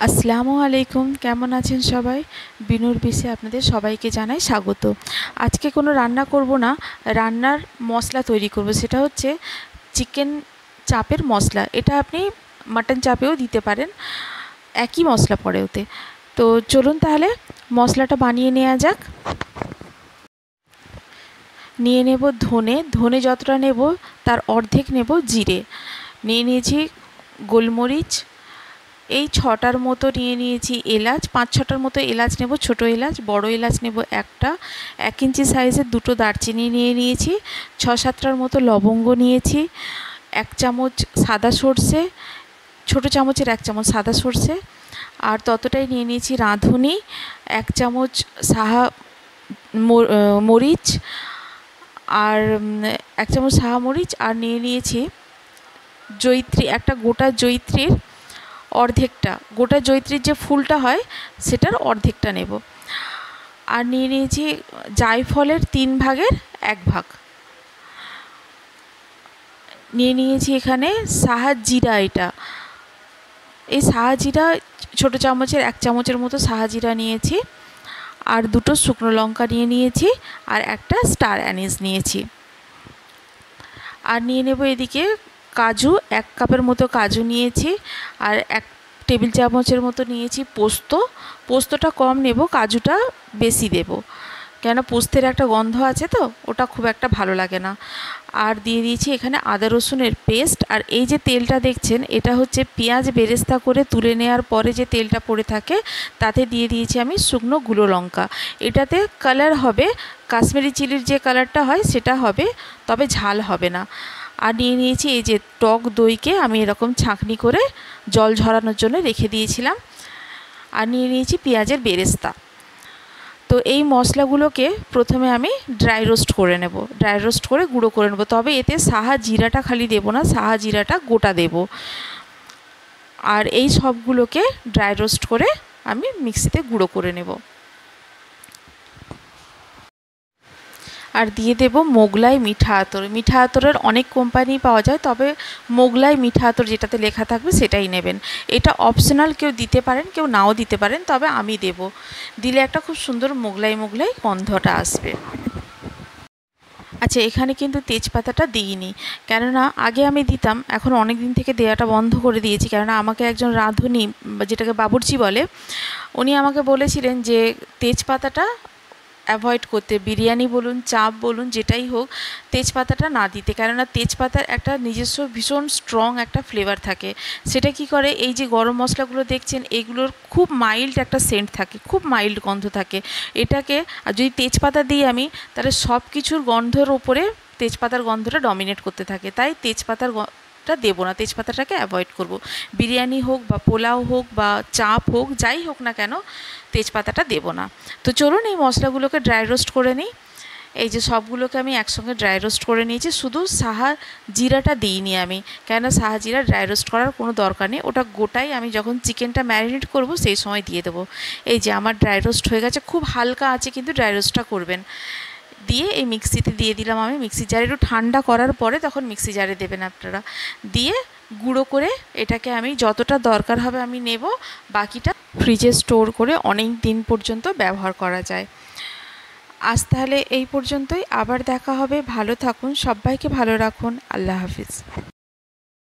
আসসালামু আলাইকুম, কেমন আছেন সবাই? বিনুর বিসে আপনাদের সবাইকে জানাই স্বাগত। আজকে কোনো রান্না করব না, রান্নার মশলা তৈরি করব। সেটা হচ্ছে চিকেন চাপের মশলা। এটা আপনি মাটন চাপেও দিতে পারেন, একই মশলা পড়ে ওতে। তো চলুন তাহলে মশলাটা বানিয়ে নেওয়া যাক। নিয়ে নেব ধনে যতটা নেব তার অর্ধেক নেব জিরে। নিয়েছি গোলমরিচ, এই 6টার মতো নিয়েছি এলাচ, 5-6টার মতো এলাচ নেব, ছোটো এলাচ। বড় এলাচ নেব একটা। 1 ইঞ্চি সাইজের 2টো দারচিনি নিয়েছি। 6-7টার মতো লবঙ্গ নিয়েছি। 1 চামচ সাদা সর্ষে, ছোটো চামচের 1 চামচ সাদা সর্ষে। আর ততটাই নিয়েছি রাঁধুনি, 1 চামচ সাহা মরিচ, আর 1 চামচ সাহা মরিচ। আর নিয়েছি জয়িত্রী, একটা গোটা জয়িত্রীর অর্ধেকটা, গোটা জয়িত্রীর যে ফুলটা হয় সেটার অর্ধেকটা নেব। আর নিয়েছি জায়ফলের 3 ভাগের 1 ভাগ। নিয়েছি এখানে সাহা জিরা। এই সাহা জিরা ছোটো চামচের 1 চামচের মতো সাহা জিরা নিয়েছি। আর 2টো শুকনো লঙ্কা নিয়েছি, আর একটা স্টার অ্যানিস নিয়েছি। আর নিয়ে নেব এদিকে কাজু, 1 কাপের মতো কাজু নিয়েছি। আর 1 টেবিল চামচের মতো নিয়েছি পোস্তটা কম নেব, কাজুটা বেশি দেব, কেন পোস্তের একটা গন্ধ আছে তো, ওটা খুব একটা ভালো লাগে না। আর দিয়ে দিয়েছি এখানে আদা রসুনের পেস্ট। আর এই যে তেলটা দেখছেন, এটা হচ্ছে পেঁয়াজ বেরেস্তা করে তুলে নেওয়ার পরে যে তেলটা পড়ে থাকে, তাতে দিয়ে দিয়েছি আমি শুকনো গুঁড়ো লঙ্কা। এটাতে কালার হবে, কাশ্মীরি চিলির যে কালারটা হয় সেটা হবে, তবে ঝাল হবে না। আর নিয়েছি এই যে টক দইকে আমি এরকম ছাঁকনি করে জল ঝরানোর জন্য রেখে দিয়েছিলাম। আর নিয়েছি পেঁয়াজের বেরেস্তা। তো এই মশলাগুলোকে প্রথমে আমি ড্রাই রোস্ট করে নেব, ড্রাই রোস্ট করে গুঁড়ো করে নেব। তবে এতে সাহা জিরাটা খালি দেব না, সাহা জিরাটা গোটা দেব। আর এই সবগুলোকে ড্রাই রোস্ট করে আমি মিক্সিতে গুঁড়ো করে নেব। আর দিয়ে দেব মোগলাই মিঠা আতর। মিঠা আতরের অনেক কোম্পানি পাওয়া যায়, তবে মোগলাই মিঠা আতর যেটাতে লেখা থাকবে সেটাই নেবেন। এটা অপশনাল, কেউ দিতে পারেন কেউ নাও দিতে পারেন, তবে আমি দেব। দিলে একটা খুব সুন্দর মোগলাই গন্ধটা আসবে। আচ্ছা, এখানে কিন্তু তেজপাতাটা দিইনি, কেননা আগে আমি দিতাম, এখন অনেক দিন থেকে দেওয়াটা বন্ধ করে দিয়েছি। কেননা আমাকে একজন রাঁধুনি, যেটাকে বাবুর্চি বলে, উনি আমাকে বলেছিলেন যে তেজপাতাটা অ্যাভয়েড করতে, বিরিয়ানি বলুন চাপ বলুন যেটাই হোক, তেজপাতাটা না দিতে। কেননা তেজপাতার একটা নিজস্ব ভীষণ স্ট্রং একটা ফ্লেভার থাকে। সেটা কি করে, এই যে গরম মশলাগুলো দেখছেন, এগুলোর খুব মাইল্ড একটা সেন্ট থাকে, খুব মাইল্ড গন্ধ থাকে। এটাকে আর যদি তেজপাতা দিই আমি, তাহলে সব কিছুর গন্ধর ওপরে তেজপাতার গন্ধটা ডমিনেট করতে থাকে। তাই তেজপাতাটা দেবো না, তেজপাতাটাকে অ্যাভয়েড করব। বিরিয়ানি হোক বা পোলাও হোক বা চাপ হোক, যাই হোক না কেন, তেজপাতাটা দেবো না। তো চলুন এই মশলাগুলোকে ড্রাই রোস্ট করে নিই। এই যে সবগুলোকে আমি একসঙ্গে ড্রাই রোস্ট করে নিয়েছি, শুধু সাহা জিরাটা দিইনি আমি, কেন সাহা জিরা ড্রাই রোস্ট করার কোনো দরকার নেই, ওটা গোটাই আমি যখন চিকেনটা ম্যারিনেট করব সেই সময় দিয়ে দেবো। এই যে আমার ড্রাই রোস্ট হয়ে গেছে, খুব হালকা আছে কিন্তু ড্রাই রোস্টটা করবেন। দিয়ে এই মিক্সিতে দিয়ে দিলাম আমি, মিক্সি জারে, একটু ঠান্ডা করার পরে তখন মিক্সি জারে দেবেন আপনারা। দিয়ে গুঁড়ো করে এটাকে আমি যতটা দরকার হবে আমি নেব, বাকিটা ফ্রিজে স্টোর করে অনেক দিন পর্যন্ত ব্যবহার করা যায়। আজ তাহলে এই পর্যন্তই, আবার দেখা হবে। ভালো থাকুন, সবাইকে ভালো রাখুন। আল্লাহ হাফিজ।